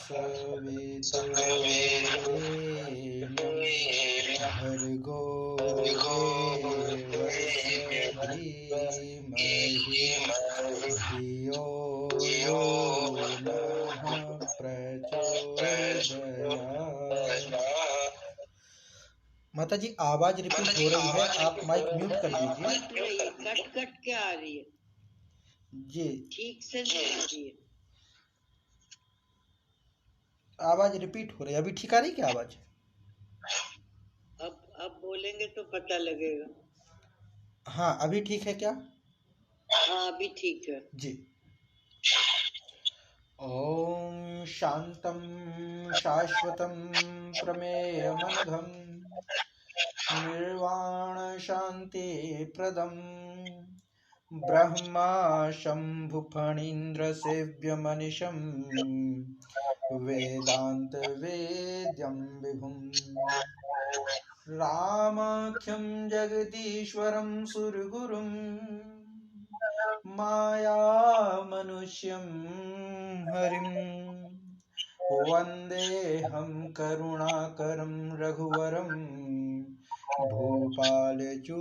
सवितुर्वरेण्यं भर्गो देवस्य धीमहि धियो यो नः प्रचोदयात्। माता जी आवाज रिपीट हो रही है, आप माइक म्यूट कर दीजिए। कट कट के आ रही है जी, ठीक से नहीं आ रही है। आवाज रिपीट हो रही है। अभी ठीक आ रही क्या आवाज? अब बोलेंगे तो पता लगेगा। हाँ, अभी ठीक है क्या? हाँ अभी ठीक है जी। ओम शांतं शाश्वतं प्रमेयमनघं निर्वाण शांति प्रदं ब्रह्मा शंभु फणीन्द्र सेव्य मनिशं वेदांत वेद्यं विभुं रामाख्यं जगदीश्वरं सुरगुरुं माया मनुष्यं हरिं वन्देऽहं करुणाकरं रघुवरं भूपालचूडामणिं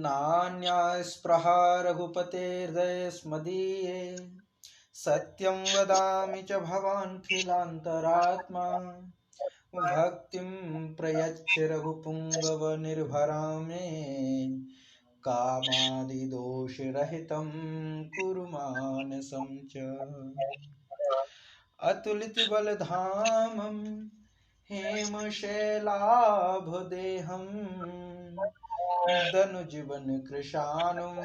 नान्यास्पृहा रघुपतेर्दयस्मदीये सत्यं वदामि च भवान् खिलान्तरात्मा भक्तिं प्रयच्छ रघुपुङ्गवनिर्भरां मे कामादिदोषरहितं कुरु मानसं च अतुलितबलधामं हेमशैलाभदेहं दनुजीवनकृशानुं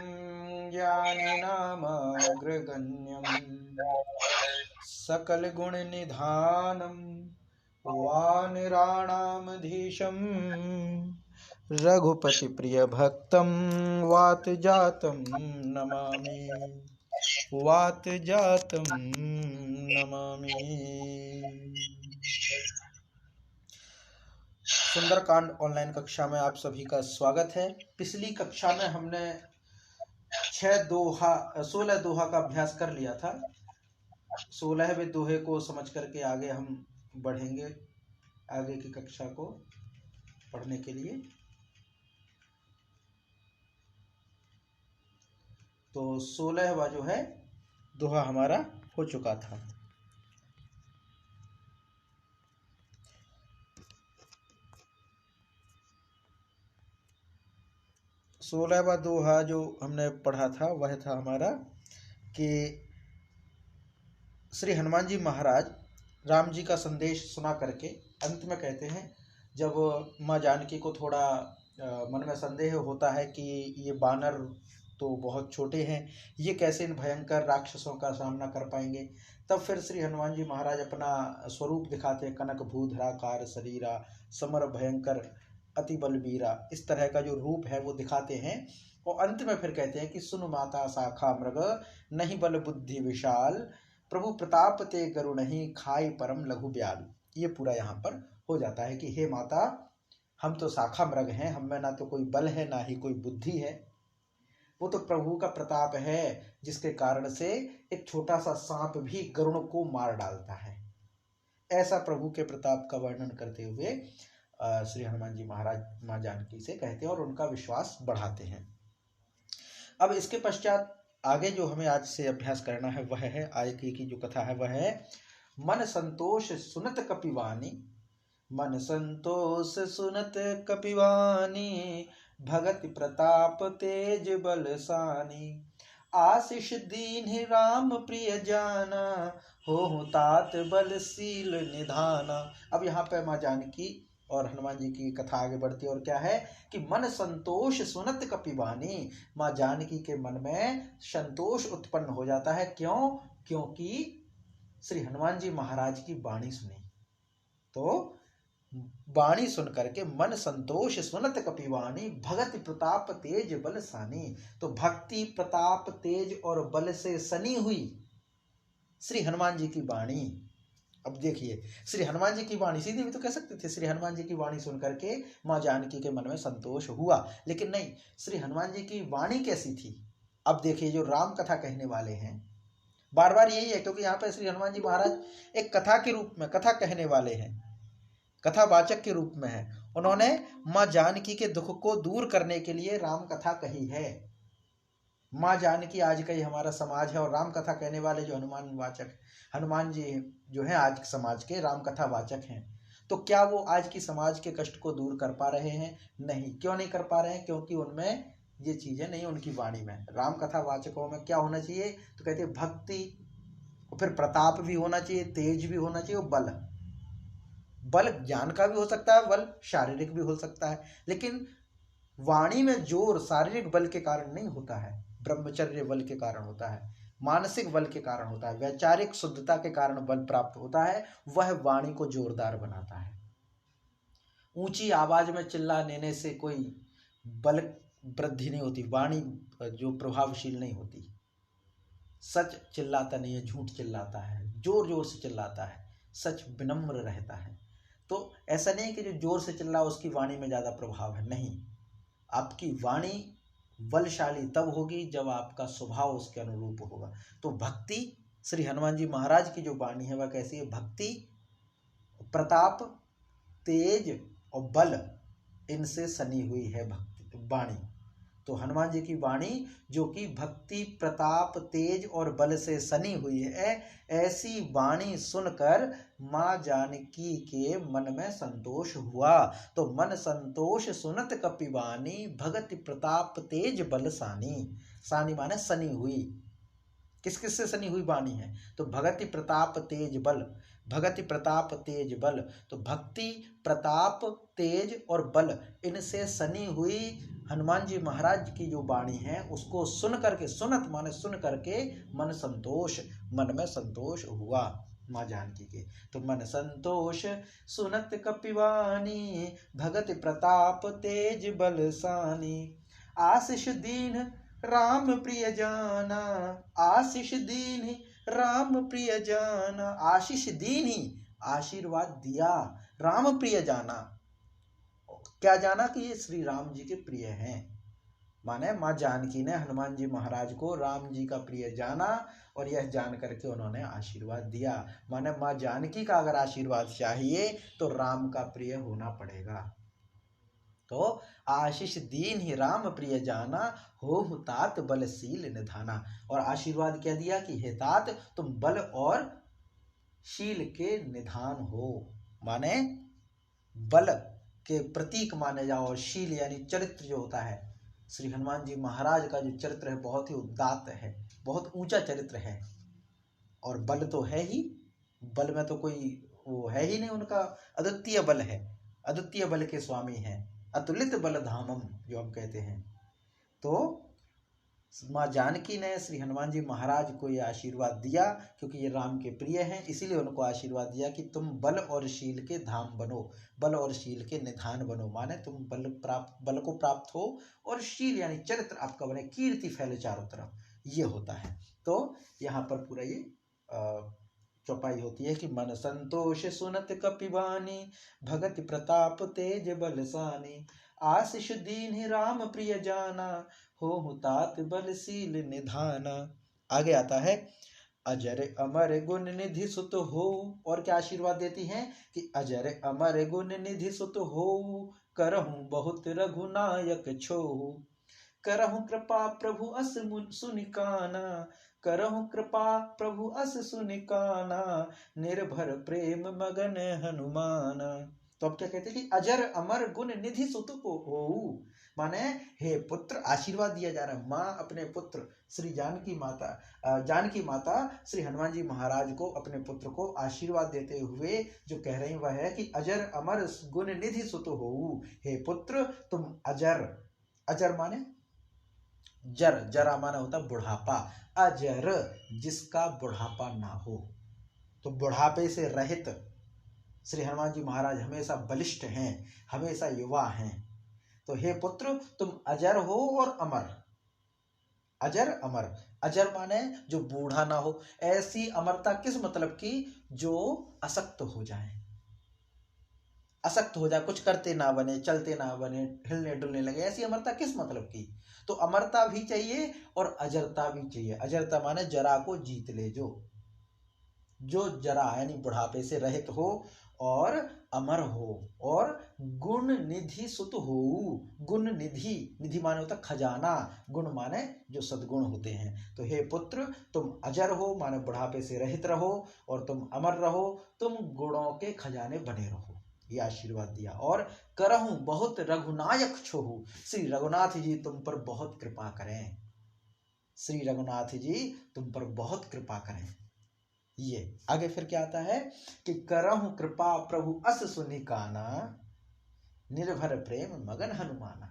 ज्ञानिनामग्रगण्यं सकलगुणनिधानं वानराणामधीशं रघुपतिप्रियभक्तं वातजातं नमामि वातजातं नमामि। सुंदरकांड ऑनलाइन कक्षा में आप सभी का स्वागत है। पिछली कक्षा में हमने 16 दोहा का अभ्यास कर लिया था। 16वें दोहे को समझ करके आगे हम बढ़ेंगे आगे की कक्षा को पढ़ने के लिए। तो 16वां जो है दोहा हमारा हो चुका था। सोलहवां दोहा जो हमने पढ़ा था वह था हमारा कि श्री हनुमान जी महाराज राम जी का संदेश सुना करके अंत में कहते हैं, जब माँ जानकी को थोड़ा मन में संदेह होता है कि ये बानर तो बहुत छोटे हैं, ये कैसे इन भयंकर राक्षसों का सामना कर पाएंगे, तब फिर श्री हनुमान जी महाराज अपना स्वरूप दिखाते हैं। कनक भूधराकार शरीरा समर भयंकर अति बलबीरा, इस तरह का जो रूप है वो दिखाते हैं। और अंत में फिर कहते हैं कि सुन माता शाखा मृग नहीं बल बुद्धि विशाल प्रभु प्रताप ते गरु नहीं खाई परम लघु ब्याल। ये पूरा यहाँ पर हो जाता है कि हे माता, हम तो शाखा मृग हैं, हम में ना तो कोई बल है ना ही कोई बुद्धि है, वो तो प्रभु का प्रताप है जिसके कारण से एक छोटा सा सांप भी गरुड़ को मार डालता है। ऐसा प्रभु के प्रताप का वर्णन करते हुए श्री हनुमान जी महाराज माँ जानकी से कहते हैं और उनका विश्वास बढ़ाते हैं। अब इसके पश्चात आगे जो हमें आज से अभ्यास करना है वह है, आगे की जो कथा है वह है मन संतोष सुनत कपिवानी। मन संतोष सुनत कपिवानी भगत प्रताप तेज बलसानी आशीष दीन राम प्रिय जाना हो तात बलशील निधाना। अब यहाँ पे माँ जानकी और हनुमान जी की कथा आगे बढ़ती है और क्या है कि मन संतोष सुनत कपिवानी, माँ जानकी के मन में संतोष उत्पन्न हो जाता है। क्यों? क्योंकि श्री हनुमान जी महाराज की वाणी सुनी। तो वाणी सुन करके मन संतोष सुनत कपिवानी भगत प्रताप तेज बल सानी। तो भक्ति प्रताप तेज और बल से सनी हुई श्री हनुमान जी की वाणी। अब देखिए, श्री हनुमान जी की वाणी, सीधी भी तो कह सकते थे श्री हनुमान जी की वाणी सुन करके माँ जानकी के मन में संतोष हुआ, लेकिन नहीं, श्री हनुमान जी की वाणी कैसी थी। अब देखिए, जो राम कथा कहने वाले हैं बार बार यही है, क्योंकि यहाँ पे श्री हनुमान जी महाराज एक कथा के रूप में, कथा कहने वाले हैं, कथावाचक के रूप में है। उन्होंने माँ जानकी के दुख को दूर करने के लिए राम कथा कही है। माँ जानकी आज का ही हमारा समाज है, और राम कथा कहने वाले जो हनुमान जी जो है आज के समाज के राम कथा वाचक हैं। तो क्या वो आज की समाज के कष्ट को दूर कर पा रहे हैं? नहीं। क्यों नहीं कर पा रहे हैं? क्योंकि उनमें ये चीजें नहीं, उनकी वाणी में। राम कथा वाचकों में क्या होना चाहिए? तो कहते हैं भक्ति, और फिर प्रताप भी होना चाहिए, तेज भी होना चाहिए, और बल। बल ज्ञान का भी हो सकता है, बल शारीरिक भी हो सकता है, लेकिन वाणी में जोर शारीरिक बल के कारण नहीं होता है, ब्रह्मचर्य बल के कारण होता है, मानसिक बल के कारण होता है, वैचारिक शुद्धता के कारण बल प्राप्त होता है। वह वाणी को जोरदार बनाता है। ऊंची आवाज में चिल्ला लेने से कोई बल वृद्धि नहीं होती, वाणी जो प्रभावशील नहीं होती। सच चिल्लाता नहीं है, झूठ चिल्लाता है, जोर जोर से चिल्लाता है, सच विनम्र रहता है। तो ऐसा नहीं कि जो जोर से चिल्ला उसकी वाणी में ज्यादा प्रभाव है, नहीं। आपकी वाणी बलशाली तब होगी जब आपका स्वभाव उसके अनुरूप होगा। तो भक्ति, श्री हनुमान जी महाराज की जो वाणी है वह कैसी है? भक्ति, प्रताप, तेज और बल, इनसे सनी हुई है भक्ति वाणी। तो हनुमान जी की वाणी जो कि भक्ति, प्रताप, तेज और बल से सनी हुई है, ऐसी वाणी सुनकर माँ जानकी के मन में संतोष हुआ। तो मन संतोष सुनत कपिवानी, भगति प्रताप तेज बल सानी। सानी माने सनी हुई। किस किस से सनी हुई वाणी है? तो भगति प्रताप तेज बल, भगति प्रताप तेज बल। तो भक्ति, प्रताप, तेज और बल, इनसे सनी हुई हनुमान जी महाराज की जो वाणी है उसको सुन करके, सुनत माने सुन करके मन संतोष, मन में संतोष हुआ माँ जानकी के। तो मन संतोष सुनत कपिवानी, भगति प्रताप तेज बल सानी। आशीष दीन राम प्रिय जाना, आशीष दीन राम प्रिय जाना। आशीष दीन ही, आशीर्वाद दिया, राम प्रिय जाना। क्या जाना? कि ये श्री राम जी के प्रिय हैं। माने माँ जानकी ने हनुमान जी महाराज को राम जी का प्रिय जाना, और यह जान करके उन्होंने आशीर्वाद दिया। माने माँ जानकी का अगर आशीर्वाद चाहिए तो राम का प्रिय होना पड़ेगा। तो आशीष दीन ही राम प्रिय जाना, हो तात बलशील निधाना। और आशीर्वाद क्या दिया? कि हे तात, तुम बल और शील के निधान हो। माने बल के प्रतीक माने जाओ, और शील यानी चरित्र जो होता है, श्री हनुमान जी महाराज का जो चरित्र है बहुत ही उदात्त है, बहुत ऊंचा चरित्र है। और बल तो है ही, बल में तो कोई वो है ही नहीं, उनका अद्वितीय बल है, अद्वितीय बल के स्वामी हैं, अतुलित बल धामम जो हम कहते हैं। तो माँ जानकी ने श्री हनुमान जी महाराज को ये आशीर्वाद दिया, क्योंकि ये राम के प्रिय हैं, इसीलिए उनको आशीर्वाद दिया कि तुम बल और शील के धाम बनो, बल और शील के निधान बनो। माने तुम बल को प्राप्त हो, और शील यानी चरित्र आपका बने, कीर्ति फैले चारों तरफ, ये होता है। तो यहाँ पर पूरा ये चौपाई होती है कि मन संतोष सुनत कपिवानी, भगति प्रताप तेज बलसानी। आशीष दीन राम प्रिय जाना, हो तात बलशील निधाना। आगे आता है अजर अमर गुण निधि सुत हो। और क्या आशीर्वाद देती हैं? कि अजर अमर गुण निधि सुत हो, करहूं बहुत रघुनायक छोहू। करहूं कृपा प्रभु अस सुनिकाना, करहूं कृपा प्रभु अस सुनिकाना। निर्भर प्रेम मगन हनुमाना। तो अब क्या कहते हैं? कि अजर अमर गुण निधि सुत हो। माने हे पुत्र, आशीर्वाद दिया जा रहा है। माँ अपने पुत्र श्री जानकी माता श्री हनुमान जी महाराज को, अपने पुत्र को आशीर्वाद देते हुए जो कह रही वह है कि अजर अमर गुण निधि सुत हो। हे पुत्र, तुम अजर, अजर माने जर, जरा माना होता बुढ़ापा, अजर जिसका बुढ़ापा ना हो। तो बुढ़ापे से रहित श्री हनुमान जी महाराज हमेशा बलिष्ठ हैं, हमेशा युवा हैं। तो हे पुत्र, तुम अजर हो और अमर। अजर अमर, अजर माने जो बूढ़ा ना हो। ऐसी अमरता किस मतलब की? जो असक्त हो जाए, असक्त हो जाए, कुछ करते ना बने, चलते ना बने, हिलने डुलने लगे, ऐसी अमरता किस मतलब की। तो अमरता भी चाहिए और अजरता भी चाहिए। अजरता माने जरा को जीत ले, जो जरा यानी बुढ़ापे से रहित हो और अमर हो, और गुण निधि सुत हो। गुण निधि, निधि माने होता खजाना, गुण माने जो सद्गुण होते हैं। तो हे पुत्र, तुम अजर हो माने बुढ़ापे से रहित रहो, और तुम अमर रहो, तुम गुणों के खजाने बने रहो, ये आशीर्वाद दिया। और करहूं बहुत रघुनायक छोहू, श्री रघुनाथ जी तुम पर बहुत कृपा करें, श्री रघुनाथ जी तुम पर बहुत कृपा करें। ये आगे फिर क्या आता है कि करहु कृपा प्रभु अस सुनिकाना, निर्भर प्रेम मगन हनुमाना।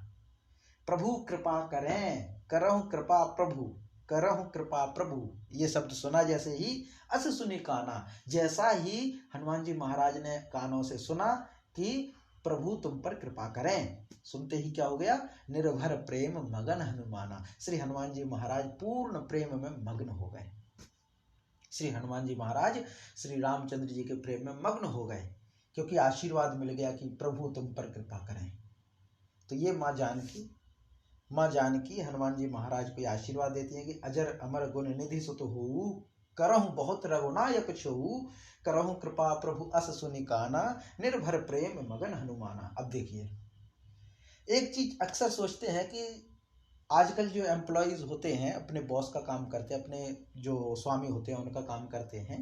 प्रभु कृपा करें, करहु कृपा प्रभु, करहु कृपा प्रभु, ये शब्द सुना जैसे ही अस सुनिकाना, जैसा ही हनुमान जी महाराज ने कानों से सुना कि प्रभु तुम पर कृपा करें, सुनते ही क्या हो गया, निर्भर प्रेम मगन हनुमाना। श्री हनुमान जी महाराज पूर्ण प्रेम में मग्न हो गए। श्री हनुमान जी महाराज श्री रामचंद्र जी के प्रेम में मग्न हो गए, क्योंकि आशीर्वाद मिल गया कि प्रभु तुम पर कृपा करें। तो ये माँ जानकी हनुमान जी महाराज को आशीर्वाद देती है कि अजर अमर गुण निधि सुत हो, करहु बहुत रघुनायक छोहू, करहु कृपा प्रभु अस सुनिकाना, निर्भर प्रेम मगन हनुमाना। अब देखिए, एक चीज अक्सर सोचते हैं कि आजकल जो एम्प्लॉयज होते हैं अपने बॉस का काम करते हैं, अपने जो स्वामी होते हैं उनका काम करते हैं,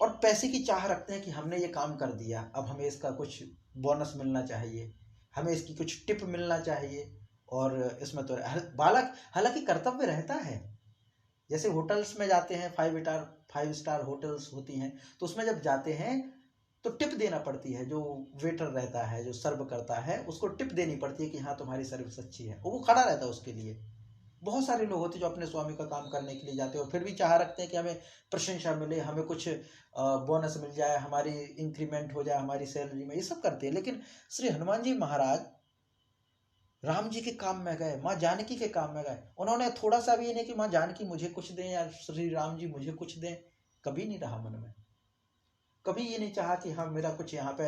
और पैसे की चाह रखते हैं कि हमने ये काम कर दिया, अब हमें इसका कुछ बोनस मिलना चाहिए, हमें इसकी कुछ टिप मिलना चाहिए। और इसमें तो बालक हालांकि कर्तव्य रहता है, जैसे होटल्स में जाते हैं, 5 स्टार होटल्स होती हैं, तो उसमें जब जाते हैं तो टिप देना पड़ती है। जो वेटर रहता है, जो सर्व करता है, उसको टिप देनी पड़ती है कि हाँ तुम्हारी सर्विस अच्छी है, वो खड़ा रहता है उसके लिए। बहुत सारे लोग होते हैं जो अपने स्वामी का काम करने के लिए जाते हैं और फिर भी चाह रखते हैं कि हमें प्रशंसा मिले, हमें कुछ बोनस मिल जाए, हमारी इंक्रीमेंट हो जाए हमारी सैलरी में, ये सब करते हैं। लेकिन श्री हनुमान जी महाराज राम जी के काम में गए, माँ जानकी के काम में गए, उन्होंने थोड़ा सा भी ये नहीं कि माँ जानकी मुझे कुछ दें या श्री राम जी मुझे कुछ दें, कभी नहीं रहा मन में। कभी ये नहीं चाहा कि हाँ मेरा कुछ यहाँ पे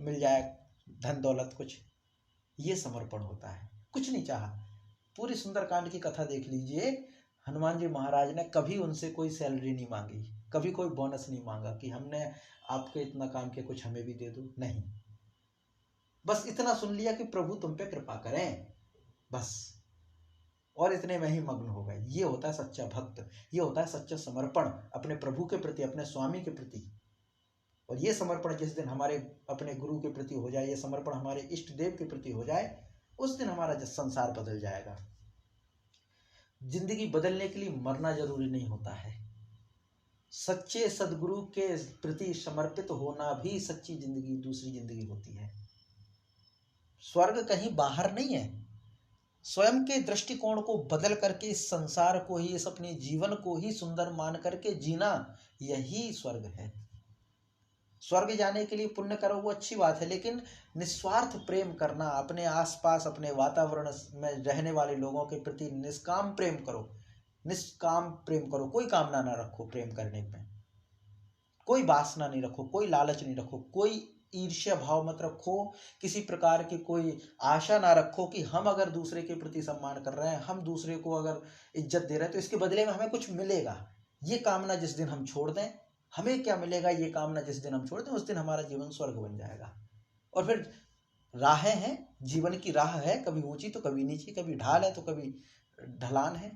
मिल जाए धन दौलत कुछ, ये समर्पण होता है, कुछ नहीं चाहा। पूरी सुंदरकांड की कथा देख लीजिए, हनुमान जी महाराज ने कभी उनसे कोई सैलरी नहीं मांगी, कभी कोई बोनस नहीं मांगा कि हमने आपके इतना काम किया कुछ हमें भी दे दो, नहीं। बस इतना सुन लिया कि प्रभु तुम पे कृपा करें, बस, और इतने में ही मग्न हो गए। ये होता है सच्चा भक्त, ये होता है सच्चा समर्पण अपने प्रभु के प्रति, अपने स्वामी के प्रति। और ये समर्पण जिस दिन हमारे अपने गुरु के प्रति हो जाए, ये समर्पण हमारे इष्ट देव के प्रति हो जाए, उस दिन हमारा संसार बदल जाएगा। जिंदगी बदलने के लिए मरना जरूरी नहीं होता है, सच्चे सदगुरु के प्रति समर्पित होना भी सच्ची जिंदगी, दूसरी जिंदगी होती है। स्वर्ग कहीं बाहर नहीं है, स्वयं के दृष्टिकोण को बदल करके इस संसार को ही, इस अपने जीवन को ही सुंदर मान करके जीना, यही स्वर्ग है। स्वर्ग जाने के लिए पुण्य करो वो अच्छी बात है, लेकिन निस्वार्थ प्रेम करना, अपने आसपास अपने वातावरण में रहने वाले लोगों के प्रति निष्काम प्रेम करो, निष्काम प्रेम करो, कोई कामना ना रखो प्रेम करने में, कोई वासना नहीं रखो, कोई लालच नहीं रखो, कोई ईर्ष्या भाव मत रखो, किसी प्रकार की कोई आशा ना रखो कि हम अगर दूसरे के प्रति सम्मान कर रहे हैं, हम दूसरे को अगर इज्जत दे रहे हैं तो इसके बदले में हमें कुछ मिलेगा। ये कामना जिस दिन हम छोड़ दें, हमें क्या मिलेगा, ये कामना जिस दिन हम छोड़ दें, उस दिन हमारा जीवन स्वर्ग बन जाएगा। और फिर राहें हैं, जीवन की राह है, कभी ऊंची तो कभी नीची, कभी ढाल है तो कभी ढलान है,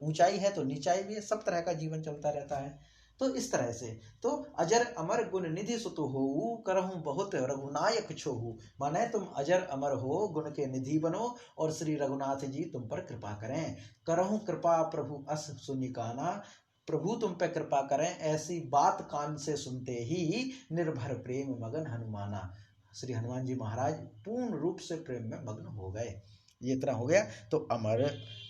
ऊंचाई है तो नीचाई भी है, सब तरह का जीवन चलता रहता है। तो इस तरह से, तो अजर अमर गुण निधि सुत हो, करहूं बहुत रघुनायक छोहू, माने तुम अजर अमर हो, गुण के निधि बनो, और श्री रघुनाथ जी तुम पर कृपा करें। करहूं कृपा प्रभु अस सुनिकाना, प्रभु तुम पे कृपा करें, ऐसी बात कान से सुनते ही निर्भर प्रेम मगन हनुमाना। श्री हनुमान जी महाराज पूर्ण रूप से प्रेम में मग्न हो गए। ये इतना हो गया। तो अमर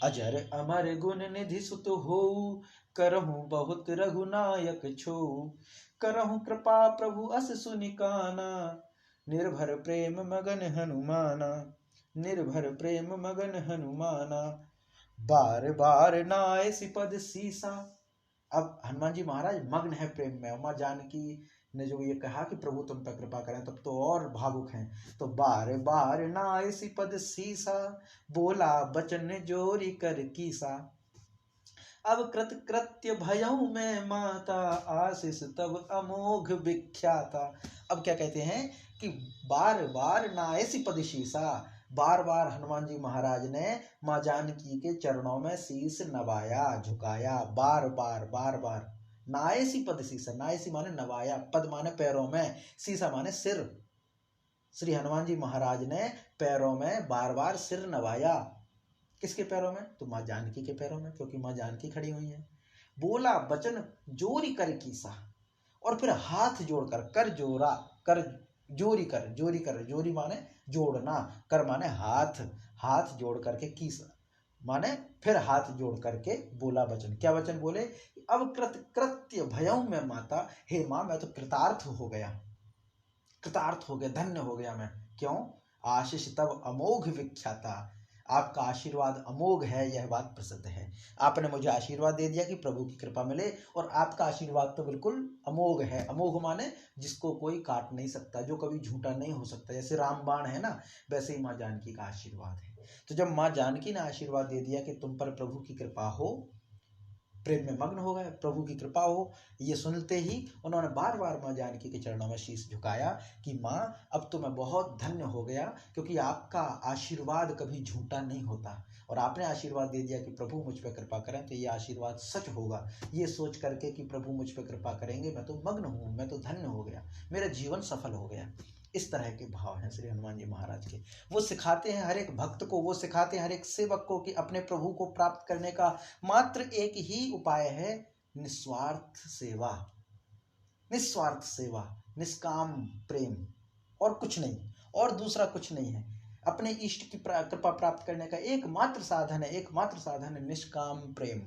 अजर अमर गुण निधि सुत हो, करहूं बहुत रघुनायक छो, करहूं कृपा प्रभु अस सुनिकाना, निर्भर प्रेम मगन हनुमाना, निर्भर प्रेम मगन हनुमाना, बार बार नाय सिपद सीसा। अब हनुमान जी महाराज मग्न है प्रेम में, माँ जानकी ने जो ये कहा कि प्रभु तुम पर कृपा करें, तब तो और भावुक हैं। तो बार बार नायसी पद सीसा, बोला बचन जोरी कर कीसा। अब कृत कृत्य भयऊ में माता, आशीष तब अमोघ विख्याता। अब क्या कहते हैं कि बार बार नायसी पद शीसा, बार बार हनुमान जी महाराज ने माँ जानकी के चरणों में शीश नवाया, झुकाया, बार बार बार बार। नायसी पद शीसा, नायसी माने नवाया, पद माने पैरों में, शीसा माने सिर। श्री हनुमान जी महाराज ने पैरों में बार बार सिर नवाया। किसके पैरों में? तो माँ जानकी के पैरों में, क्योंकि माँ जानकी खड़ी हुई है। बोला बचन जोरी कर कीसा, और फिर हाथ जोड़कर, कर जोरा, कर जोरी कर, जोरी कर, जोरी माने जोड़ना, कर माने हाथ, हाथ जोड़ करके कीसा माने फिर हाथ जोड़ करके बोला वचन। क्या वचन बोले? अब कृत्य भयऊ में माता, हे माँ मैं तो कृतार्थ हो गया, कृतार्थ हो गया, धन्य हो गया मैं। क्यों? आशीष तब अमोघ विख्याता, आपका आशीर्वाद अमोघ है, यह बात प्रसिद्ध है। आपने मुझे आशीर्वाद दे दिया कि प्रभु की कृपा मिले, और आपका आशीर्वाद तो बिल्कुल अमोघ है। अमोघ माने जिसको कोई काट नहीं सकता, जो कभी झूठा नहीं हो सकता। जैसे रामबाण है ना, वैसे ही माँ जानकी का आशीर्वाद है। तो जब माँ जानकी ने आशीर्वाद दे दिया कि तुम पर प्रभु की कृपा हो, प्रेम में मग्न हो गए, प्रभु की कृपा हो, ये सुनते ही उन्होंने बार बार माँ जानकी के चरणों में शीश झुकाया कि माँ अब तो मैं बहुत धन्य हो गया, क्योंकि आपका आशीर्वाद कभी झूठा नहीं होता, और आपने आशीर्वाद दे दिया कि प्रभु मुझ पर कृपा करें, तो ये आशीर्वाद सच होगा। ये सोच करके कि प्रभु मुझ पर कृपा करेंगे, मैं तो मग्न हूँ, मैं तो धन्य हो गया, मेरा जीवन सफल हो गया। इस तरह के भाव हैं श्री हनुमान जी महाराज के। वो सिखाते हैं हर एक भक्त को, वो सिखाते हैं हर एक सेवक को कि अपने प्रभु को प्राप्त करने का मात्र एक ही उपाय है, निस्वार्थ सेवा। निस्वार्थ सेवा, निष्काम प्रेम, और कुछ नहीं, और दूसरा कुछ नहीं है। अपने इष्ट की कृपा प्राप्त करने का एकमात्र साधन है, एकमात्र साधन है निष्काम प्रेम।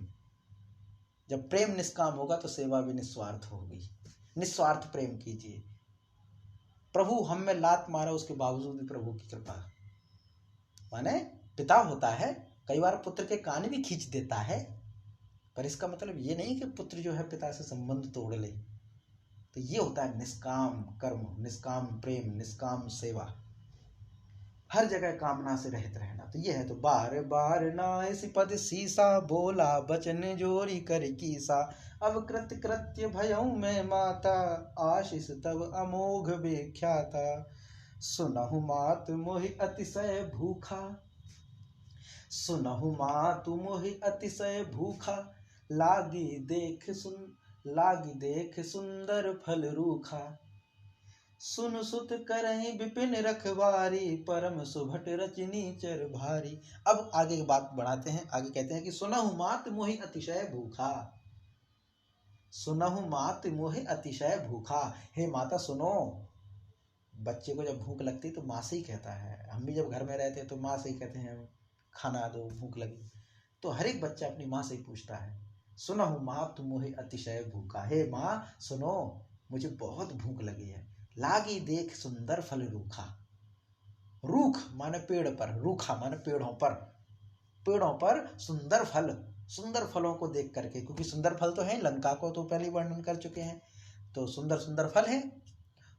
जब प्रेम निष्काम होगा तो सेवा भी निस्वार्थ होगी। निस्वार्थ प्रेम कीजिए। प्रभु हम में लात मारा, उसके बावजूद भी प्रभु की कृपा। माने पिता होता है, कई बार पुत्र के कान भी खींच देता है, पर इसका मतलब ये नहीं कि पुत्र जो है पिता से संबंध तोड़ ले। तो ये होता है निष्काम कर्म, निष्काम प्रेम, निष्काम सेवा, हर जगह कामना से रहित रहना। तो ये है। तो बार बार नायसी पद सीसा, बोला बचन जोरी कर कीसा। अब कृत्य भयऊ में माता, आशीष तब अमोघ विख्याता। सुनहु मात मोहि अतिशय भूखा, सुनहु मातु मोहि अतिशय भूखा। लागी देख सुंदर फल रूखा। सुन सुत करहि विपिन रखवारी, परम सुभट रचनी चर भारी। अब आगे की बात बढ़ाते हैं। आगे कहते हैं कि सुनहु मात मोहि अतिशय भूखा, सुनहु मात मोहि अतिशय भूखा। हे माता सुनो। बच्चे को जब भूख लगती तो माँ से ही कहता है। हम भी जब घर में रहते तो माँ से ही कहते हैं खाना दो, भूख लगी। तो हर एक बच्चा अपनी माँ से ही पूछता है, सुनहु मात मोहि अतिशय भूखा। हे माँ सुनो, मुझे बहुत भूख लगी है। लागी देख सुंदर फल रूखा। रूख माने पेड़ पर, रूखा माने पेड़ों पर, पेड़ों पर सुंदर फल, सुंदर फलों को देख करके, क्योंकि सुंदर फल तो है, लंका को तो पहले वर्णन कर चुके हैं, तो सुंदर सुंदर फल है।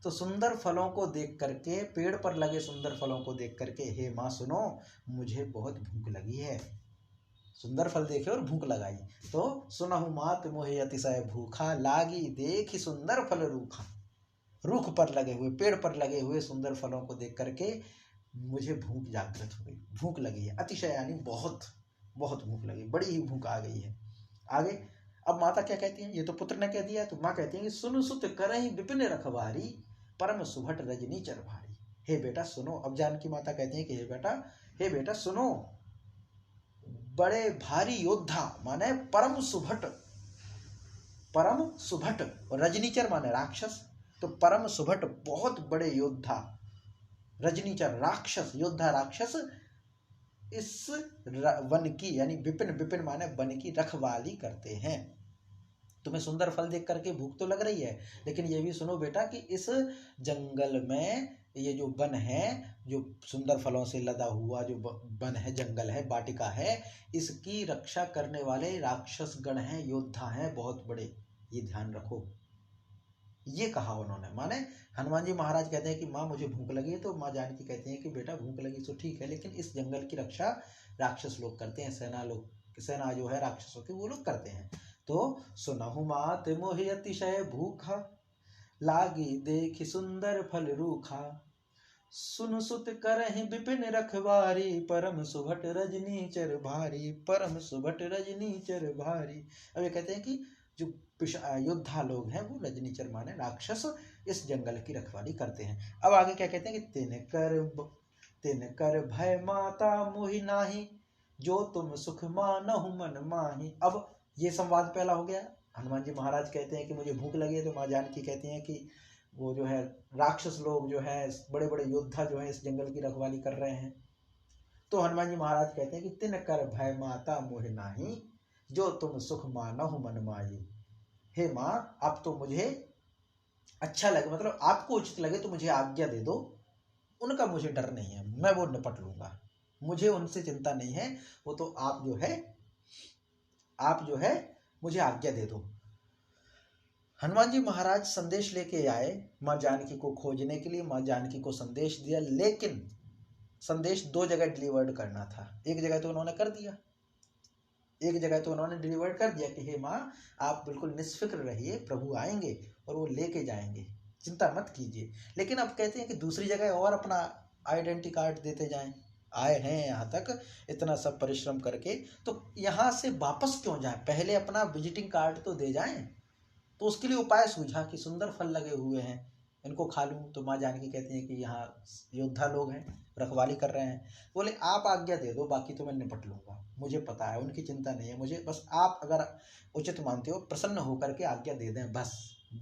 तो सुंदर फलों को देख करके, पेड़ पर लगे सुंदर फलों को देख करके, हे माँ सुनो, मुझे बहुत भूख लगी है। सुंदर फल देखे और भूख लगाई। तो सुनहु मात मोहि अतिशय भूखा, लागी देख सुंदर फल रूखा। रुख पर लगे हुए, पेड़ पर लगे हुए सुंदर फलों को देख करके मुझे भूख जागृत हो गई, भूख लगी है। अतिशय यानी बहुत, बहुत भूख लगी, बड़ी ही भूख आ गई है। आगे अब माता क्या कहती है? ये तो पुत्र ने कह दिया, तो माँ कहती है कि सुन सुत करहि विपिन रखवारी, परम सुभट रजनी चर भारी। हे बेटा सुनो। अब जानकी माता कहती है कि हे बेटा सुनो, बड़े भारी योद्धा माने परम सुभट, परम सुभट, और रजनीचर माने राक्षस। तो परम सुभट बहुत बड़े योद्धा, रजनीचर राक्षस, योद्धा राक्षस इस वन की यानी विपिन, विपिन माने वन की रखवाली करते हैं। तुम्हें सुंदर फल देख करके भूख तो लग रही है, लेकिन ये भी सुनो बेटा कि इस जंगल में ये जो वन है, जो सुंदर फलों से लदा हुआ जो वन है, जंगल है, वाटिका है, इसकी रक्षा करने वाले राक्षस गण हैं, योद्धा हैं बहुत बड़े, ये ध्यान रखो। ये कहा उन्होंने। माने हनुमान जी महाराज कहते हैं कि माँ मुझे भूख लगी है, तो माँ जानकी कहती हैं कि बेटा भूख लगी तो ठीक है, लेकिन इस जंगल की रक्षा राक्षस लोग करते हैं, सेना जो है राक्षसों की वो लोग करते हैं। तो सुनहु मात मोहि अतिशय भूखा, लागी देखि सुंदर फल रूखा, सुन सुत करहि विपिन रखवारी, परम सुभट रजनीचर भारी, परम सुभट रजनीचर भारी। अब ये कहते हैं कि जो योद्धा लोग हैं वो रजनीचर माने राक्षस इस जंगल की रखवाली करते हैं। अब आगे क्या कहते हैं कि तिन कर भय माता मोहि नाही, जो तुम सुख मानहु मन माही। अब ये संवाद पहला हो गया। हनुमान जी महाराज कहते हैं कि मुझे भूख लगी है, तो माँ जानकी कहती हैं कि वो जो है राक्षस लोग जो है बड़े बड़े योद्धा जो है इस जंगल की रखवाली कर रहे हैं। तो हनुमान जी महाराज कहते हैं कि तिन कर भय माता मोहि नाही, जो तुम सुख मानहु मन माही। हे माँ अब तो मुझे अच्छा लगे, मतलब आपको उचित लगे तो मुझे आज्ञा दे दो, उनका मुझे डर नहीं है, मैं वो निपट लूंगा, मुझे उनसे चिंता नहीं है, वो तो आप जो है मुझे आज्ञा दे दो। हनुमान जी महाराज संदेश लेके आए माँ जानकी को खोजने के लिए, माँ जानकी को संदेश दिया, लेकिन संदेश दो जगह डिलीवर्ड करना था। एक जगह तो उन्होंने कर दिया, कि हे माँ आप बिल्कुल निष्फिक्र रहिए, प्रभु आएंगे और वो लेके जाएंगे, चिंता मत कीजिए। लेकिन अब कहते हैं कि दूसरी जगह और अपना आइडेंटिटी कार्ड देते जाएं, आए हैं यहाँ तक इतना सब परिश्रम करके, तो यहाँ से वापस क्यों जाएं, पहले अपना विजिटिंग कार्ड तो दे जाएं। तो उसके लिए उपाय सूझा कि सुंदर फल लगे हुए हैं, इनको खा लूँ। तो माँ जानकी कहती हैं कि यहाँ योद्धा लोग हैं, रखवाली कर रहे हैं, बोले आप आज्ञा दे दो, बाकी तो मैं निपट लूँगा, मुझे पता है, उनकी चिंता नहीं है मुझे, बस आप अगर उचित मानते हो प्रसन्न होकर के आज्ञा दे दें बस,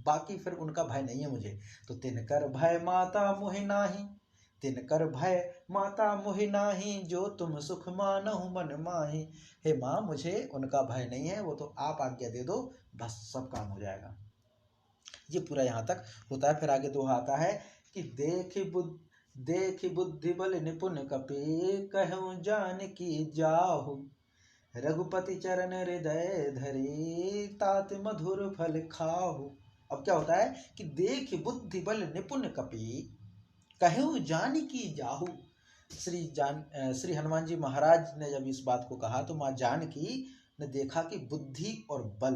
बाकी फिर उनका भय नहीं है मुझे। तो तिनकर भय माता मोहि नाही, तिनकर भय माता मोहि नाही, जो तुम सुख मानहु मन माही। हे माँ मुझे उनका भय नहीं है, वो तो आप आज्ञा दे दो, बस सब काम हो जाएगा। ये पूरा यहाँ तक होता है। फिर आगे दोहा आता है कि देखि बुद्धि बल निपुण कपि, कहूँ जानकी जाहु, रघुपति चरण हृदय धरे, तात मधुर फल खाहु। अब क्या होता है कि देखि बुद्धि बल निपुण कपि, कहूँ जानकी जाहु। श्री हनुमान जी महाराज ने जब इस बात को कहा तो माँ जानकी ने देखा कि बुद्धि और बल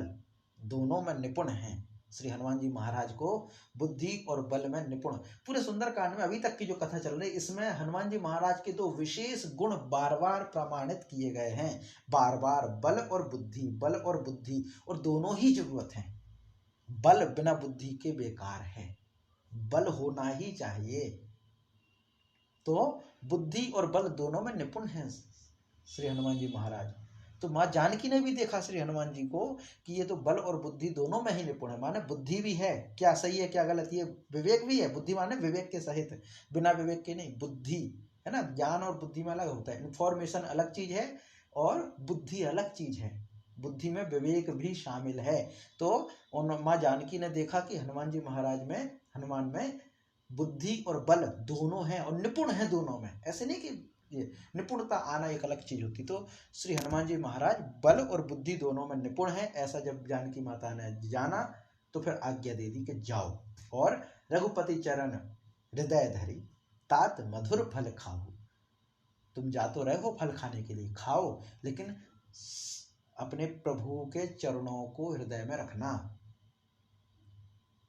दोनों में निपुण हैं। श्री हनुमान जी महाराज को बुद्धि और बल में निपुण, पूरे सुंदरकांड में अभी तक की जो कथा चल रही है इसमें हनुमान जी महाराज के दो विशेष गुण बार बार प्रमाणित किए गए हैं, बार बार बल और बुद्धि, और दोनों ही जरूरत है। बल बिना बुद्धि के बेकार है, बल होना ही चाहिए। तो बुद्धि और बल दोनों में निपुण हैं श्री हनुमान जी महाराज। तो माँ जानकी ने भी देखा श्री हनुमान जी को कि ये तो बल और बुद्धि दोनों में ही निपुण है, माने बुद्धि भी है, क्या सही है क्या गलत, ये विवेक भी है। बुद्धि माने विवेक के सहित, बिना विवेक के नहीं। बुद्धि है ना, ज्ञान और बुद्धि में अलग होता है, इंफॉर्मेशन अलग चीज है और बुद्धि अलग चीज है, बुद्धि में विवेक भी शामिल है। तो माँ जानकी ने देखा कि हनुमान जी महाराज में, हनुमान में बुद्धि और बल दोनों हैं और निपुण है दोनों में। ऐसे नहीं कि ये निपुणता आना एक अलग चीज होती। तो श्री हनुमान जी महाराज बल और बुद्धि दोनों में निपुण है। ऐसा जब जानकी माता ने जाना तो फिर आज्ञा दे दी कि जाओ और रघुपति चरण हृदय धरी, तात मधुर फल खाओ। तुम जा तो रहे हो फल खाने के लिए, खाओ, लेकिन अपने प्रभु के चरणों को हृदय में रखना,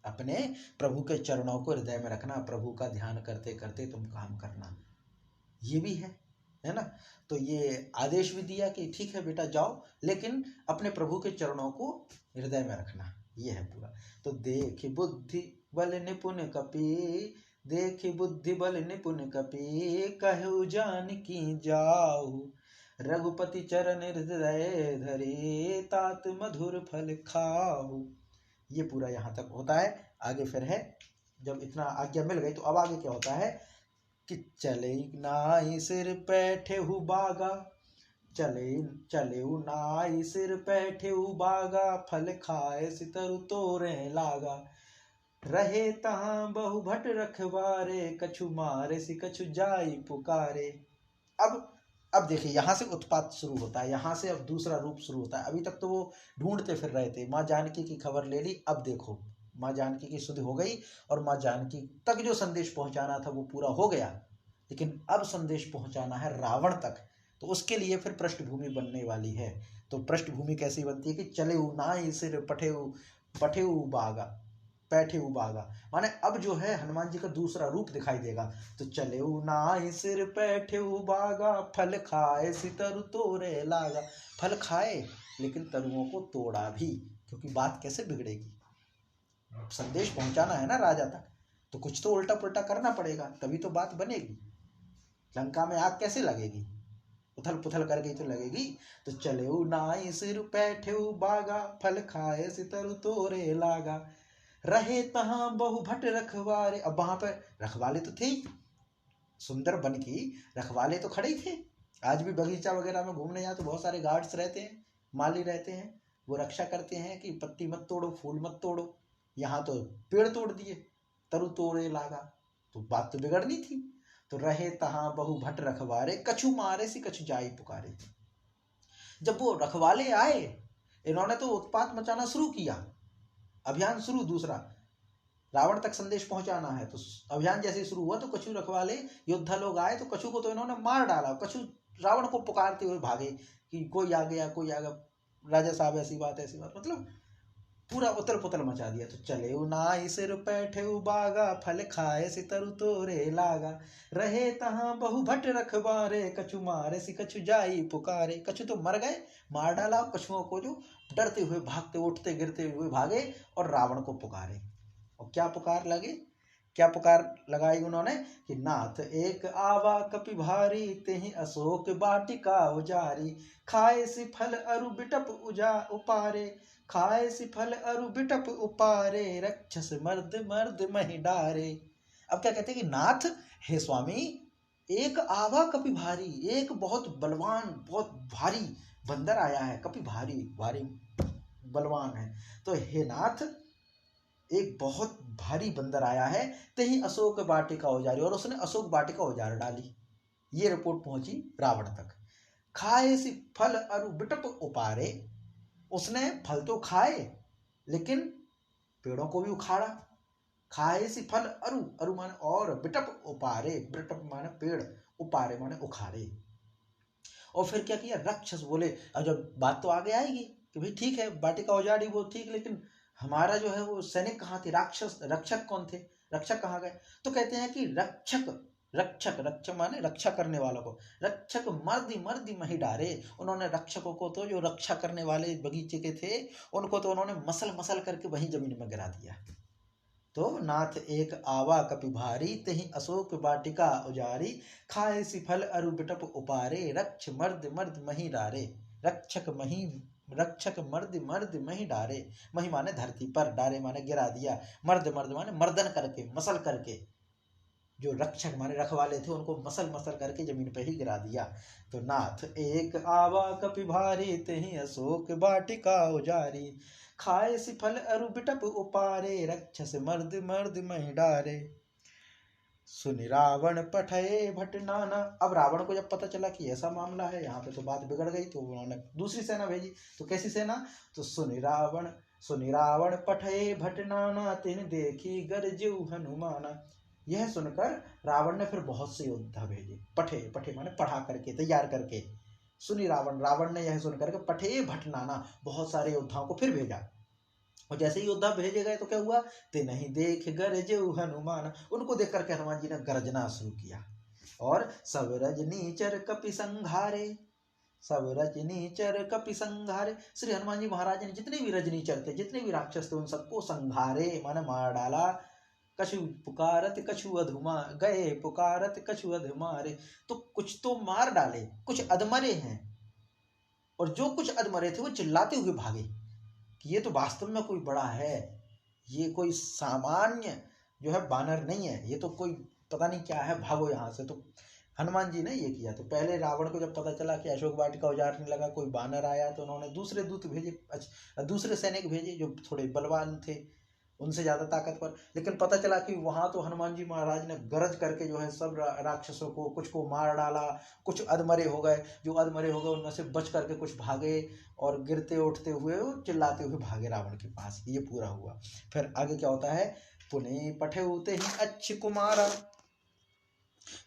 अपने प्रभु के चरणों को हृदय में रखना, प्रभु का ध्यान करते करते तुम काम करना। ये भी है ना। तो ये आदेश भी दिया कि ठीक है बेटा जाओ, लेकिन अपने प्रभु के चरणों को हृदय में रखना। ये है पूरा। तो देखि बुद्धि बल निपुण कपि, देखि बुद्धि बल निपुण कपि, कहु जानकी जाहु, रघुपति चरण हृदय धरे, तात मधुर फल खाहु। ये पूरा यहाँ तक होता है। आगे फिर है, जब इतना आज्ञा मिल गई तो अब आगे क्या होता है कि चले नाई सिर बैठे हु बागा, चले नाई सिर बैठे हु बागा, फल खाए सितरु तोरे लागा, रहे तहाँ बहु भट रखवारे, कछु मारे सि कछु जाई पुकारे। अब देखिए यहाँ से उत्पात शुरू होता है, यहाँ से अब दूसरा रूप शुरू होता है। अभी तक तो वो ढूंढते फिर रहे थे, माँ जानकी की खबर ले ली, अब देखो माँ जानकी की शुद्धि हो गई और माँ जानकी तक जो संदेश पहुंचाना था वो पूरा हो गया, लेकिन अब संदेश पहुंचाना है रावण तक। तो उसके लिए फिर पृष्ठभूमि बनने वाली है। तो पृष्ठभूमि कैसी बनती है कि चले नाई सिर पठे बागा पैठे बागा, माने अब जो है हनुमान जी का दूसरा रूप दिखाई देगा। तो चले नाई सिर पैठे बागा, फल खाए सितरु तोड़े लागा। फल खाए लेकिन तरुओं को तोड़ा भी, क्योंकि बात कैसे बिगड़ेगी, संदेश पहुंचाना है ना राजा तक, तो कुछ तो उल्टा पुल्टा करना पड़ेगा, तभी तो बात बनेगी। लंका में आग कैसे लगेगी, उथल पुथल करके तो लगेगी। तो चले नाई सिर पैठे बागा, फल खाए सितरु तोरे लागा, रहे तहां बहु भट रखवारे। अब वहां पर रखवाले तो थे ही, सुंदर बन की रखवाले तो खड़े ही थे। आज भी बगीचा वगैरह में घूमने जाए तो बहुत सारे गार्ड्स रहते हैं, माली रहते हैं, वो रक्षा करते हैं कि पत्ती मत तोड़ो, फूल मत तोड़ो। यहाँ तो पेड़ तोड़ दिए, तरु तोड़े लागा, तो बात तो बिगड़नी थी। तो रहे तहां बहु भट रखवारे, कछु मारे सी कछु जाई पुकारे। जब वो रखवाले आए, इन्होंने तो उत्पात मचाना शुरू किया, अभियान शुरू दूसरा, रावण तक संदेश पहुंचाना है। तो अभियान जैसे शुरू हुआ तो कछु रखवाले योद्धा लोग आए, तो कछु को तो इन्होंने मार डाला। कछु रावण को पुकारते हुए भागे कि कोई आ गया, कोई आ गया, राजा साहब ऐसी बात, मतलब पूरा उतल पुतल मचा दिया। तो चले नाई सिर पैठे बागा, फल खाए सितरु तोरे लागा, रहे तहां बहु भट रखवारे, कछु मारे सी कछु जाई पुकारे। कछु तो मर गए, मार डाला, कछुओं को जो डरते हुए भागते उठते गिरते हुए भागे और रावण को पुकारे। और क्या पुकार लगे, क्या पुकार लगाई उन्होंने कि नाथ एक आवा कपि भारी, तेहि अशोक बाटिका उजारी, खाए सी फल अरु बिटप उपारे, खाए सी फल अरु बिटप उपारे, रक्षस मर्द मर्द महि डारे। अब क्या कहते हैं कि नाथ, हे स्वामी, एक आवा कपि भारी, एक बहुत बलवान बहुत भारी बंदर आया है, कपि भारी भारी बलवान है। तो हे नाथ, एक बहुत भारी बंदर आया है, तेहि अशोक वाटिका उजारी, और उसने अशोक वाटिका उजार डाली। ये रिपोर्ट पहुंची रावण तक। खाए सी फल अरु बिटप उपारे, उसने फल तो खाए लेकिन पेड़ों को भी उखाड़ा। खाए सी फल अरु, अरु माने और, बिटप उपारे, बिटप माने पेड़, उपारे माने उखाड़े। और फिर क्या किया, राक्षस बोले, अब जब बात तो आगे आएगी कि भाई ठीक है वाटिका उजाड़ी वो ठीक, लेकिन हमारा जो है वो सैनिक कहाँ थे, राक्षस रक्षक कौन थे, रक्षक कहाँ गए। तो कहते हैं कि रक्षक रक्षक रक्षक माने रक्षा करने वालों को, रक्षक मर्दी मर्दी मही डारे। उन्होंने रक्षकों को तो, जो रक्षा करने वाले बगीचे के थे, उनको तो उन्होंने मसल मसल करके वहीं जमीन में गिरा दिया। तो नाथ एक आवा कपि भारी, तेहि अशोक वाटिका उजारी, खाए सी फल अरु बिटप उपारे, रक्ष मर्द मर्द मही डारे। रक्षक मर्द मर्द मही डारे। मही माने धरती पर, डारे माने गिरा दिया, मर्द मर्द माने मर्दन करके, मसल करके। जो रक्षक माने रखवाले थे उनको मसल मसल करके जमीन पे ही गिरा दिया। तो नाथ एक आवा कपि भारी, तेहि अशोक वाटिका उजारी, खाए सी फल अरु बिटप उपारे, रक्षस मर्द मर्द महि डारे। सुनि रावण पठये भट नाना। अब रावण को जब पता चला कि ऐसा मामला है, यहाँ पे तो बात बिगड़ गई, तो उन्होंने दूसरी सेना भेजी। तो कैसी सेना, तो सुनि रावण पठये भट नाना, तिन देखी गरजऊ हनुमाना। यह सुनकर रावण ने फिर बहुत से योद्धा भेजे। पठे, पठे माने पढ़ा करके, तैयार करके। सुनी रावण ने यह सुनकर के पठे भट नाना, बहुत सारे योद्धाओं को फिर भेजा। और जैसे ही योद्धा भेजे गए तो क्या हुआ, ते नहीं देख गरजऊ हनुमान, उनको देख करके हनुमान जी ने गरजना शुरू किया। और सब रजनीचर कपि संघारे, सब रजनीचर कपि संघारे। श्री हनुमान जी महाराज ने जितने भी रजनीचर थे, जितने भी राक्षस थे, उन सबको संघारे माने मार डाला। कछु पुकारत कछु अधुमा गए, पुकारत कछु अधमारे। तो कुछ तो मार डाले, कुछ अधमरे हैं, और जो कुछ अधमरे थे वो चिल्लाते हुए भागे कि ये तो वास्तव में कोई बड़ा है, ये कोई सामान्य जो है बानर नहीं है, ये तो कोई पता नहीं क्या है, भागो यहाँ से। तो हनुमान जी ने ये किया। तो पहले रावण को जब पता चला कि अशोक वाटिका उजाड़ने लगा, कोई बानर आया, तो उन्होंने दूसरे दूत भेजे, दूसरे सैनिक भेजे जो थोड़े बलवान थे, उनसे ज्यादा ताकतवर। लेकिन पता चला कि वहां तो हनुमान जी महाराज ने गरज करके जो है सब राक्षसों को, कुछ को मार डाला, कुछ अधमरे हो गए। जो अधमरे हो गए उनमें से बच करके कुछ भागे और गिरते उठते हुए और चिल्लाते हुए भागे रावण के पास। ये पूरा हुआ। फिर आगे क्या होता है, पुनि पठेउते ही अच्छ कुमारा,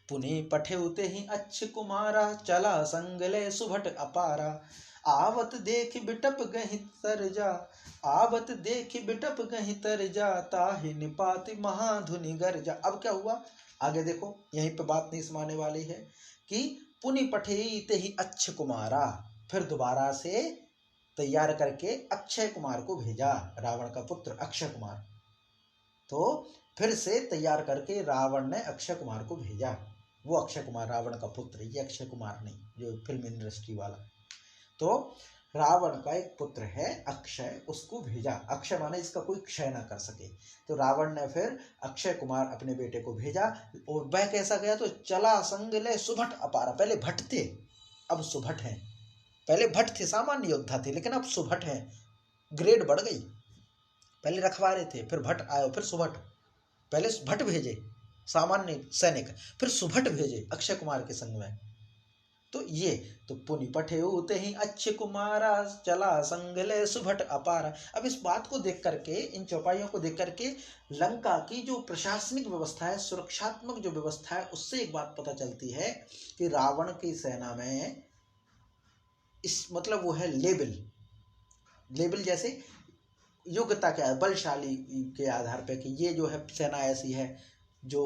पुनि पठेउते ही अच्छ कुमारा, चला संगले सुभट अपारा, आवत देख बिटप गहि तरजा, आवत देख बिटप गहि तरजा, ताहि निपाति महाधुनि गर्जा। अब क्या हुआ आगे देखो, यहीं पे बात नहीं समाने वाली है कि पुनि पठेते ही अच्छ कुमारा, फिर दोबारा से तैयार करके अक्षय कुमार को भेजा, रावण का पुत्र अक्षय कुमार। तो फिर से तैयार करके रावण ने अक्षय कुमार को भेजा। वो अक्षय कुमार रावण का पुत्र, ये अक्षय कुमार नहीं जो फिल्म इंडस्ट्री वाला। तो रावण का एक पुत्र है अक्षय, उसको भेजा। अक्षय माने इसका कोई क्षय ना कर सके। तो रावण ने फिर अक्षय कुमार अपने बेटे को भेजा। और वह कैसा गया, तो चला संगले सुभट अपारा। पहले भट्ट थे, अब सुभट हैं। पहले भट्ट थे, सामान्य योद्धा थे, लेकिन अब सुभट हैं, ग्रेड बढ़ गई। पहले रखवारे थे, फिर भट्ट आए, फिर सुभट। पहले भट्ट भेजे सामान्य सैनिक, फिर सुभट भेजे अक्षय कुमार के संग में। तो ये तो पुनि पठेउते ही अच्छे कुमारा, चला संगले सुभट अपारा। अब इस बात को देख करके, इन चौपाइयों को देख करके लंका की जो प्रशासनिक व्यवस्था है, सुरक्षात्मक जो व्यवस्था है, उससे एक बात पता चलती है कि रावण की सेना में इस मतलब वो है लेबल जैसे योग्यता क्या है, बलशाली के आधार पे कि ये जो है सेना ऐसी है जो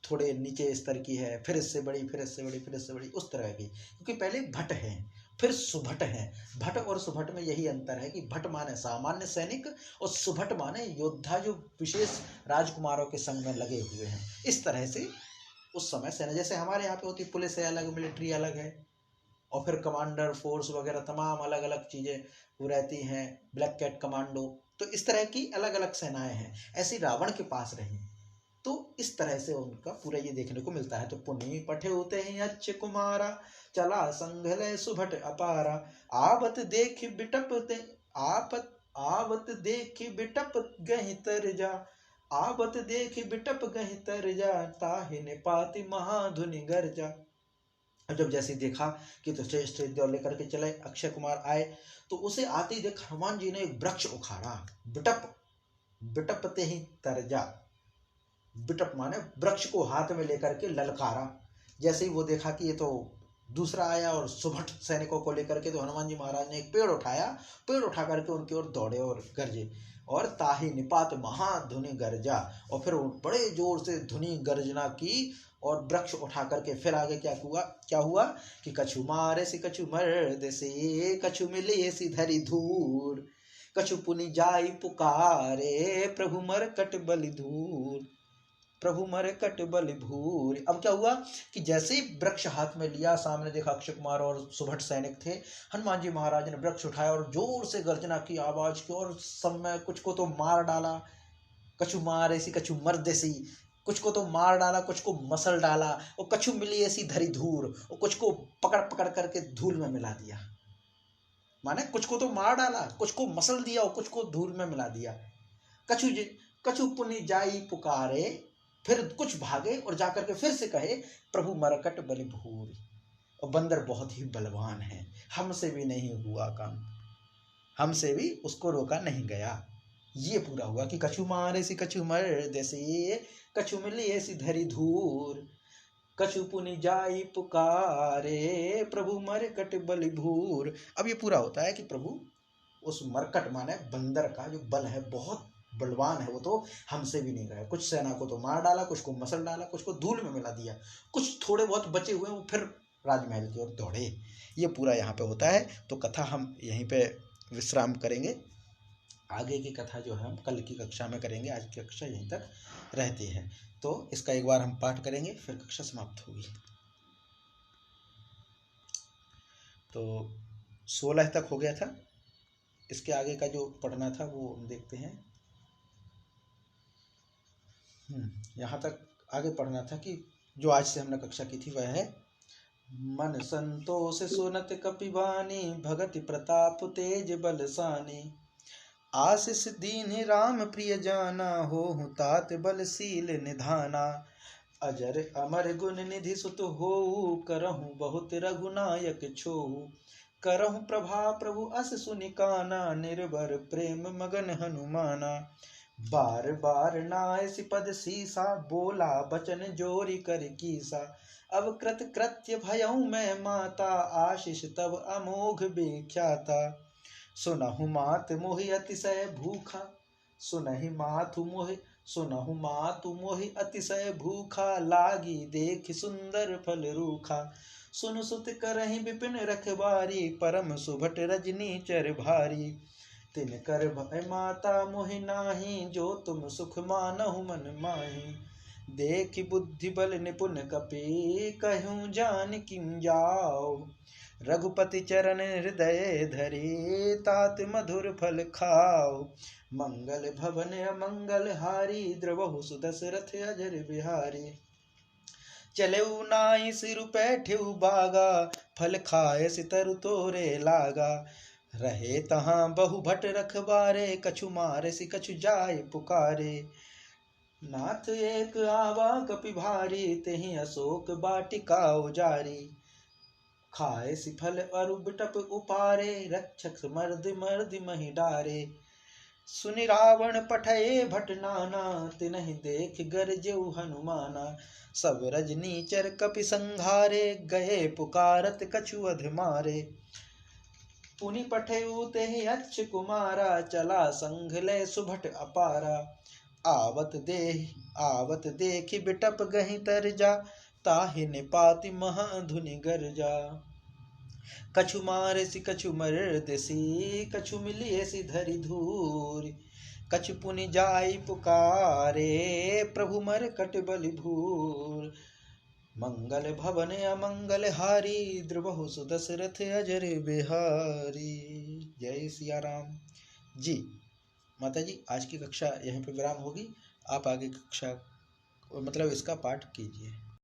थोड़े नीचे स्तर की है, फिर इससे बड़ी, फिर इससे बड़ी, फिर इससे बड़ी, उस तरह की। क्योंकि पहले भट्ट हैं, फिर सुभट हैं। भट्ट और सुभट में यही अंतर है कि भट्ट माने सामान्य सैनिक और सुभट माने योद्धा जो विशेष राजकुमारों के संग में लगे हुए हैं। इस तरह से उस समय सेना, जैसे हमारे यहाँ पे होती पुलिस है अलग, मिलिट्री अलग है, और फिर कमांडर फोर्स वगैरह तमाम अलग अलग चीजें वो रहती हैं, ब्लैक कैट कमांडो। तो इस तरह की अलग अलग सेनाएं हैं, ऐसी रावण के पास रही। तो इस तरह से उनका पूरा ये देखने को मिलता है। तो पुनि पठेउते ही अच्छ कुमारा, चला संघले सुभट अपारा, आवत देख बिटपते आवत देख बिटप गहि तरजा, आवत देख बिटप गहि तरजा, ताहि निपाति महाधुनि गर्जा। जब जैसे देखा कि तो श्रेष्ठ विद्यालय लेकर के चले, अक्षय कुमार आए, तो उसे आते ही देख हनुमान जी ने एक वृक्ष उखाड़ा, बिटपते ही तरजा। बिटप माने वृक्ष को हाथ में लेकर के ललकारा। जैसे ही वो देखा कि ये तो दूसरा आया और सुभट सैनिकों को लेकर के, तो हनुमान जी महाराज ने एक पेड़ उठाया, पेड़ उठा करके उनकी ओर दौड़े और गरजे, और ताहि निपात महाधुनि गर्जा। और फिर बड़े जोर से धुनि गर्जना की और वृक्ष उठा करके फिर आगे क्या हुआ कि कछु मारे से कछु मर्द से, कछु मिले सी धरी धूर, कछु पुनि जाई पुकारे, प्रभु मरकट बलि धूर, प्रभु मरकट बलि भूर। अब क्या हुआ कि जैसे ही वृक्ष हाथ में लिया, सामने देखा अक्षय कुमार और सुभट सैनिक थे, हनुमान जी महाराज ने वृक्ष उठाया और जोर से गर्जना की, आवाज की, और सब में कुछ को तो मार डाला, कछु मार ऐसी कछु मर्द ऐसी, कुछ को तो मार डाला, कुछ को मसल डाला, और कछु मिली ऐसी धरी धूर, और कुछ को पकड़ पकड़ करके धूल में मिला दिया। माने कुछ को तो मार डाला, कुछ को मसल दिया, और कुछ को धूल में मिला दिया। कछु पुनि जाई पुकारे, फिर कुछ भागे और जाकर के फिर से कहे, प्रभु मरकट बलि भूर, और बंदर बहुत ही बलवान है, हमसे भी नहीं हुआ काम, हमसे भी उसको रोका नहीं गया। ये पूरा हुआ कि कछु मारे सी कछु मर्द से, कछु मिली ऐसी धरी धूर, कछु पुनि जाई पुकारे, प्रभु मरकट बलि भूर। अब ये पूरा होता है कि प्रभु उस मरकट माने बंदर का जो बल है, बहुत बलवान है, वो तो हमसे भी नहीं गया। कुछ सेना को तो मार डाला, कुछ को मसल डाला, कुछ को धूल में मिला दिया, कुछ थोड़े बहुत बचे हुए वो फिर राजमहल की ओर दौड़े। ये पूरा यहाँ पे होता है। तो कथा हम यहीं पे विश्राम करेंगे, आगे की कथा जो है हम कल की कक्षा में करेंगे। आज की कक्षा यहीं तक रहती है, तो इसका एक बार हम पाठ करेंगे, फिर कक्षा समाप्त होगी। तो 16 तक हो गया था, इसके आगे का जो पढ़ना था वो हम देखते हैं। यहाँ तक आगे पढ़ना था कि जो आज से हमने कक्षा की थी वह है, मन संतोष सुनत कपिवानी, भगति प्रताप तेज बलसानी, आशीष दीन राम प्रिय जाना, हो तात बलशील निधाना। अजर अमर गुण निधि सुत होऊ, करहु बहुत रघुनायक छोऊ। करहु प्रभा प्रभु अस सुनिकाना, निर्भर प्रेम मगन हनुमाना। बार बार नाय पद सीसा, बोला बचन जोरी कर कीसा। अब कृत कृत्य भयऊ मैं माता, आशीष तब अमोघ बेख्याता। सुनहु मात मोहि अतिशय भूखा, सुनहु मातु मोहि अतिशय भूखा। लागी देख सुंदर फल रूखा। सुन सुत करहि विपिन रखबारी, परम सुभट रजनी चर भारी। तिन कर भय माता मोहि नाही, जो तुम सुख मानहु मन माही। देखि बुद्धि बल निपुण कपि, कहूँ जान किं जाओ। रघुपति चरण हृदय धरे, तात मधुर फल खाओ। मंगल भवन अमंगल हारी, द्रवहु सुदशरथ अजर बिहारी। चलेऊ नाई सिरु पैठेऊ बागा, फल खाए सितरु तोरे लागा। रहे तहाँ बहु भट रखबारे, कछु मारे सि कछु जाय पुकारे। नाथ एक आवा कपि भारी, तेहि अशोक बाटिका उजारी। खाए सि फल अरु बिटप उपारे, रक्षक मर्द मर्द महि डारे। सुनि रावण पठये भट नाना, तिनहि देख गरजेउ हनुमाना। सब रजनीचर कपि संघारे, गए पुकारत कछु अध मारे। पुनि पठयु तेहि अक्ष कुमारा, चला संघ लय सुभट अपारा। आवत देखि बिटप गहि तरजा, ताहि निपाति महाधुनि गरजा। कछु मारेसि कछु मर्देसि, कछु मिलिएसि धरि धूरि। कछु पुनि जाई पुकारे, प्रभु मरकट बलि भूरि। मंगल भवन अमंगल हारी, द्रुवहु सुदशरथ अजर बिहारी। जय सिया राम जी। माता जी, आज की कक्षा यहीं पे विराम होगी। आप आगे कक्षा मतलब इसका पाठ कीजिए।